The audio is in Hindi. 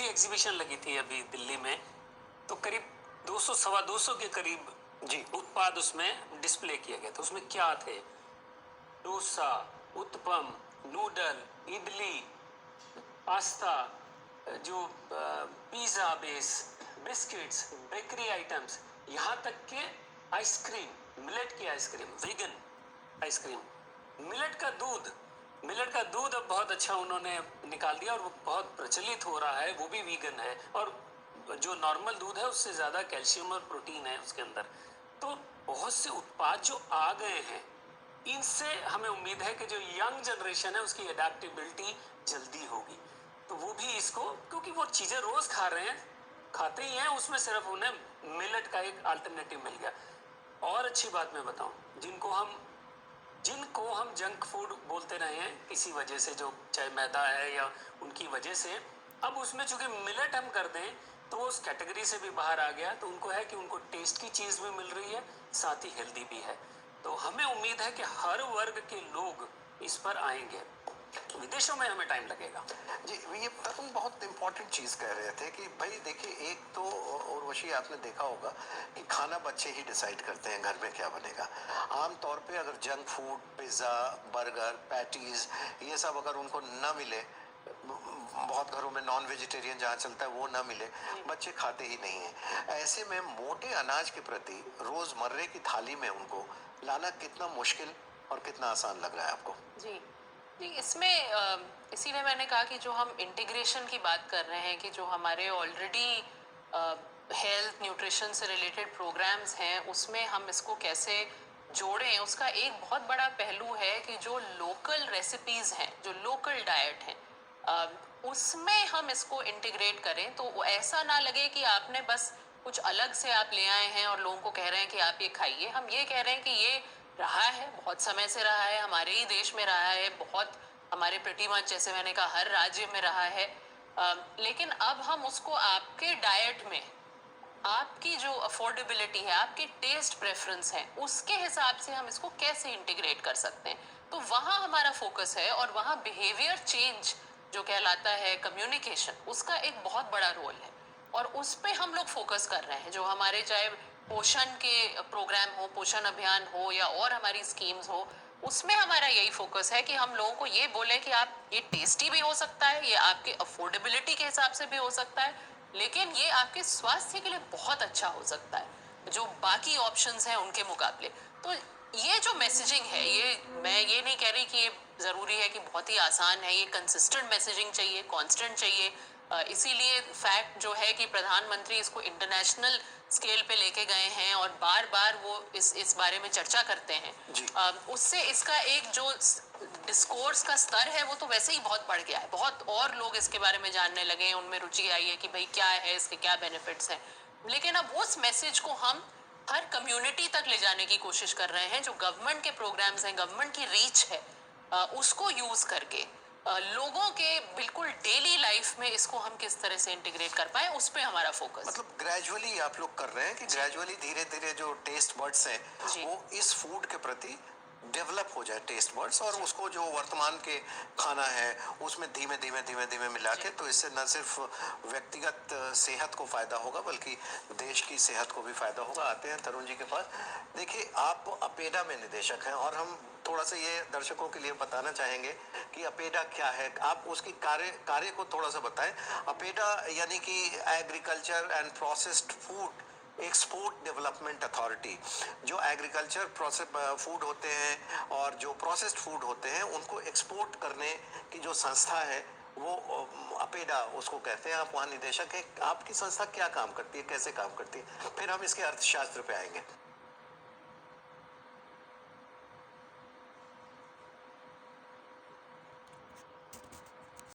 भी एग्जीबिशन लगी थी अभी दिल्ली में, तो करीब 200 सवा 200 के करीब जी उत्पाद उसमें डिस्प्ले किए गए थे। उसमें क्या थे? डोसा, उत्पम, नूडल, इडली, पास्ता, जो pizza base, biscuits, bakery items, यहाँ तक के आइसक्रीम, मिलेट की आइसक्रीम, वीगन आइसक्रीम, मिलेट का दूध। मिलेट का दूध अब बहुत अच्छा उन्होंने निकाल दिया और वो बहुत प्रचलित हो रहा है, वो भी वीगन है और जो नॉर्मल दूध है उससे ज़्यादा कैल्शियम और प्रोटीन है उसके अंदर। तो बहुत से उत्पाद जो आ गए हैं, इनसे हमें उम्मीद है कि जो यंग जनरेशन है उसकी अडेप्टेबिलिटी जल्दी होगी। तो वो भी इसको, क्योंकि वो चीज़ें रोज़ खा रहे हैं, खाते ही हैं, उसमें सिर्फ उन्हें मिलेट का एक अल्टरनेटिव मिल गया। और अच्छी बात मैं बताऊं, जिनको हम जंक फूड बोलते रहे हैं किसी वजह से, जो चाहे मैदा है या उनकी वजह से, अब उसमें चूंकि मिलेट हम कर दें तो वो उस कैटेगरी से भी बाहर आ गया। तो उनको है कि उनको टेस्ट की चीज़ भी मिल रही है, साथ ही हेल्दी भी है। तो हमें उम्मीद है कि हर वर्ग के लोग इस पर आएंगे। विदेशों में हमें टाइम लगेगा। जी, ये तुम बहुत इम्पोर्टेंट चीज़ कह रहे थे कि भाई देखिए, एक तो उर्वशी आपने देखा होगा कि खाना बच्चे ही डिसाइड करते हैं घर में क्या बनेगा। आम तौर पे अगर junk food, pizza, burger, patties, ये सब अगर उनको ना मिले, बहुत घरों में नॉन वेजिटेरियन जहाँ चलता है वो ना मिले, बच्चे खाते ही नहीं हैं। ऐसे में मोटे अनाज के प्रति रोज़मर्रे की थाली में उनको लाना कितना मुश्किल और कितना आसान लग रहा है आपको? जी जी, इसमें इसीलिए मैंने कहा कि जो हम इंटीग्रेशन की बात कर रहे हैं, कि जो हमारे ऑलरेडी हेल्थ न्यूट्रिशन से रिलेटेड प्रोग्राम्स हैं उसमें हम इसको कैसे जोड़ें, उसका एक बहुत बड़ा पहलू है कि जो लोकल रेसिपीज़ हैं, जो लोकल डाइट हैं, उसमें हम इसको इंटीग्रेट करें। तो ऐसा ना लगे कि आपने बस कुछ अलग से आप ले आए हैं और लोगों को कह रहे हैं कि आप ये खाइए। हम ये कह रहे हैं कि ये रहा है, बहुत समय से रहा है, हमारे ही देश में रहा है, बहुत हमारे प्रिटी मच, जैसे मैंने कहा, हर राज्य में रहा है। लेकिन अब हम उसको आपके डाइट में, आपकी जो अफोर्डेबिलिटी है, आपकी टेस्ट प्रेफरेंस है, उसके हिसाब से हम इसको कैसे इंटीग्रेट कर सकते हैं। तो वहाँ हमारा फोकस है और वहाँ बिहेवियर चेंज जो कहलाता है, कम्युनिकेशन, उसका एक बहुत बड़ा रोल है और उस पर हम लोग फोकस कर रहे हैं। जो हमारे चाहे पोषण के प्रोग्राम हो, पोषण अभियान हो, या और हमारी स्कीम्स हो, उसमें हमारा यही फोकस है कि हम लोगों को ये बोले कि आप, ये टेस्टी भी हो सकता है, ये आपके अफोर्डेबिलिटी के हिसाब से भी हो सकता है, लेकिन ये आपके स्वास्थ्य के लिए बहुत अच्छा हो सकता है जो बाकी ऑप्शंस हैं उनके मुकाबले। तो ये जो मैसेजिंग है, ये मैं ये नहीं कह रही कि ये ज़रूरी है कि बहुत ही आसान है, ये कंसिस्टेंट मैसेजिंग चाहिए, कांस्टेंट चाहिए। इसीलिए फैक्ट जो है कि प्रधानमंत्री इसको इंटरनेशनल स्केल पे लेके गए हैं और बार बार वो इस बारे में चर्चा करते हैं। उससे इसका एक जो डिस्कोर्स का स्तर है वो तो वैसे ही बहुत बढ़ गया है, बहुत और लोग इसके बारे में जानने लगे हैं, उनमें रुचि आई है कि भाई क्या है, इसके क्या बेनिफिट्स हैं। लेकिन अब उस मैसेज को हम हर कम्युनिटी तक ले जाने की कोशिश कर रहे हैं। जो गवर्नमेंट के प्रोग्राम्स हैं, गवर्नमेंट की रीच है, उसको यूज करके लोगों के बिल्कुल डेली लाइफ में इसको हम किस तरह से इंटीग्रेट कर पाए, उस पे हमारा फोकस। मतलब ग्रेजुअली आप लोग कर रहे हैं कि ग्रेजुअली धीरे धीरे जो टेस्ट बर्ड्स हैं वो इस फूड के प्रति डेवलप हो जाए, टेस्ट बर्ड्स, और उसको जो वर्तमान के खाना है उसमें धीमे धीमे धीमे धीमे मिला के, तो इससे न सिर्फ व्यक्तिगत सेहत को फायदा होगा बल्कि देश की सेहत को भी फायदा होगा। आते हैं तरुण जी के पास। देखिए, आप अपेडा में निदेशक हैं और हम थोड़ा सा ये दर्शकों के लिए बताना चाहेंगे कि अपेडा क्या है। आप उसकी कार्य को थोड़ा सा बताएं। अपेडा यानी कि agriculture and processed food export development authority, जो एग्रीकल्चर प्रोसेस फूड होते हैं और जो प्रोसेस्ड फूड होते हैं उनको एक्सपोर्ट करने की जो संस्था है वो अपेडा उसको कहते हैं। आप वहाँ निदेशक है। आपकी संस्था क्या काम करती है, कैसे काम करती है, फिर हम इसके अर्थशास्त्र पे आएंगे।